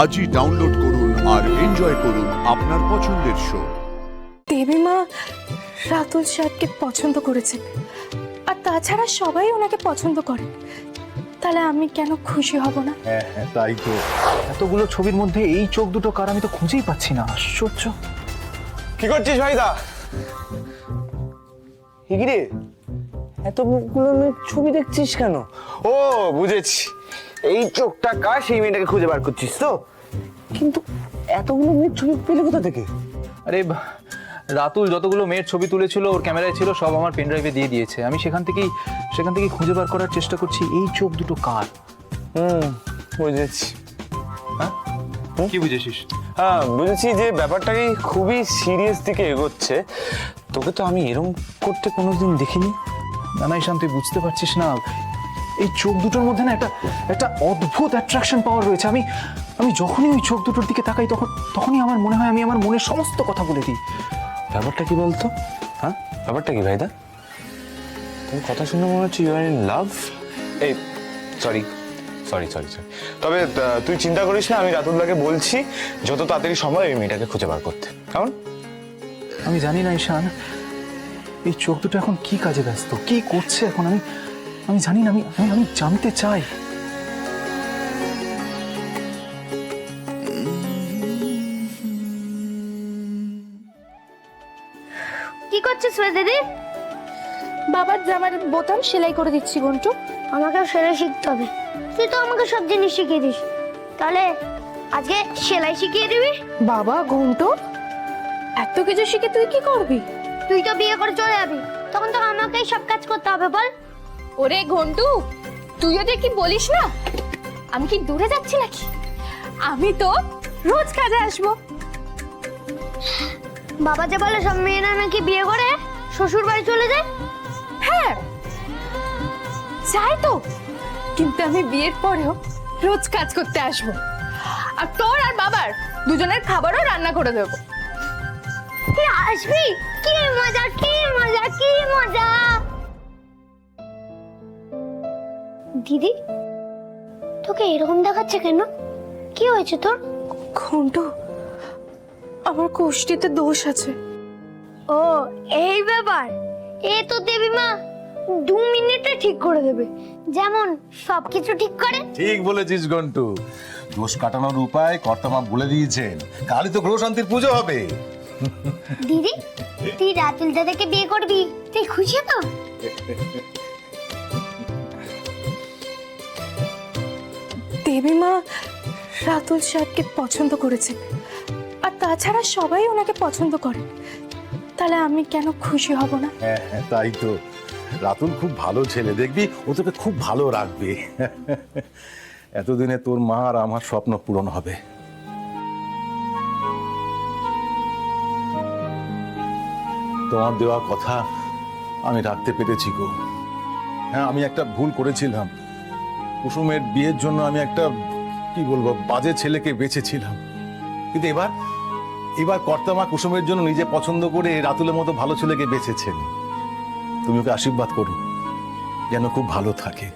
আজই ডাউনলোড করুন আর এনজয় করুন আপনার পছন্দের শো। দেবীমা রাতুল সাহেবকে পছন্দ করেছে, আর তাছাড়া সবাই ওনাকে পছন্দ করে, তাহলে আমি কেন খুশি হব না? হ্যাঁ হ্যাঁ, তাই তো। এতগুলো ছবির মধ্যে এই চোখ দুটো কার আমি তো খুঁজেই পাচ্ছি না, আশ্চর্য। কি করছিস ভাইদা? রে এতগুলো মেয়ের ছবি দেখছিস কেন? ও বুঝেছি, এই চোখটা কার, সেই মেয়েটাকে খুঁজে বার করছিস তো। কিন্তু এতগুলো মেয়ের ছবি পেলে কোথা থেকে? আরে রাতুল যতগুলো মেয়ের ছবি তুলেছিল ওর ক্যামেরায় ছিল, সব আমার পেন ড্রাইভে দিয়ে দিয়েছে। আমি সেখান থেকেই খুঁজে বার করার চেষ্টা করছি এই চোখ দুটো কার। বুঝেছি। হ্যাঁ, কি বুঝেছিস? হ্যাঁ বুঝেছি যে ব্যাপারটাকে খুবই সিরিয়াস দিকে এগোচ্ছে। তোকে তো আমি এরকম করতে কোনোদিন দেখিনি। না না ঈশান, তুই বুঝতে পারছিস না, এই চোখ দুটোর মধ্যে না একটা অদ্ভুত অ্যাট্রাকশন পাওয়ার রয়েছে। আমি যখনই ওই চোখ দুটোর দিকে তাকাই তখনই আমার মনে হয় আমি আমার মনের সমস্ত কথা বলে দিই। ব্যাপারটা কি বলতো? হ্যাঁ ব্যাপারটা কি ভাইদা? তোর কথা শুনে মনে হচ্ছে ইউ আর ইন লাভ। এই সরি সরি সরি সরি তবে তুই চিন্তা করিস না, আমি রাতুলদাকে বলছি যত তাড়াতাড়ি সময় এই মেয়েটাকে খুঁজে বার করতে। কেমন? আমি জানি না ঈশান, এই চোখ দুটো এখন কি কাজে ব্যস্ত, কি করছে এখন, আমি জানি না। আমি জানতে চাই। কি করছিস শ্রেয়া দিদি? বাবার জামার বোতাম সেলাই করে দিচ্ছি গন্টু। আমাকেও সেলাই শিখতে হবে। তুই তো আমাকে সব জিনিস শিখিয়ে দিস, তাহলে আজকে সেলাই শিখিয়ে দিবি? বাবা ঘন্টু, এত কিছু শিখে তুই কি করবি? তুই তো বিয়ে করে চলে যাবি, তখন তো আমাকেই সব কাজ করতে হবে। বল। ওরে ঘন্টু, তুই ওদের কি বলিস না? আমি কি দূরে যাচ্ছি নাকি? আমি তো রোজ কাজে আসবো। বাবা যে বলে সব মেয়েরা নাকি বিয়ে করে শ্বশুর বাড়ি চলে যায়। হ্যাঁ যাই তো, কিন্তু আমি বিয়ের পরেও রোজ কাজ করতে আসবো, আর তোর আর বাবার দুজনের খাবারও রান্না করে দেবো। তুই আসবি? কি মজা, কি মজা, কি মজা! দিদি, তোকে এরকম দেখাচ্ছে কেন? কি হয়েছে তোর? ঘন্টু, আমার কোষ্ঠীতে দোষ আছে। ও এই ব্যাপার। এ তো দেবী মা 2 মিনিটে ঠিক করে দেবে, যেমন সবকিছু ঠিক করে। ঠিক বলেছিস গন্টু, দোষ কাটানোর উপায় কর্তামা বলে দিয়েছেন। কালই তো গ্রহ শান্তির পুজো হবে। দিদি, তুই রাতুল দাদাকে বিয়ে করবি, তুই খুশি তো? দেবীমা রাতুল সাহেবকে পছন্দ করেছে, আর তাছাড়া সবাই ওনাকে পছন্দ করে, তাহলে আমি কেন খুশি হব না? হ্যাঁ হ্যাঁ, তাই তো। রাতুল খুব ভালো ছেলে, দেখবি ও তোকে খুব ভালো রাখবে। এতদিনে তোর মা আর আমার স্বপ্ন পূরণ হবে। তোমার দেওয়া কথা আমি রাখতে পেরেছি গো। হ্যাঁ, আমি একটা ভুল করেছিলাম। কুসুমের বিয়ের জন্য আমি একটা কি বলবো বাজে ছেলেকে বেছেছিলাম, কিন্তু এবার কর্তামা কুসুমের জন্য নিজে পছন্দ করে রাতুলের মতো ভালো ছেলেকে বেছেছেন। তুমি ওকে আশীর্বাদ করো যেন খুব ভালো থাকে।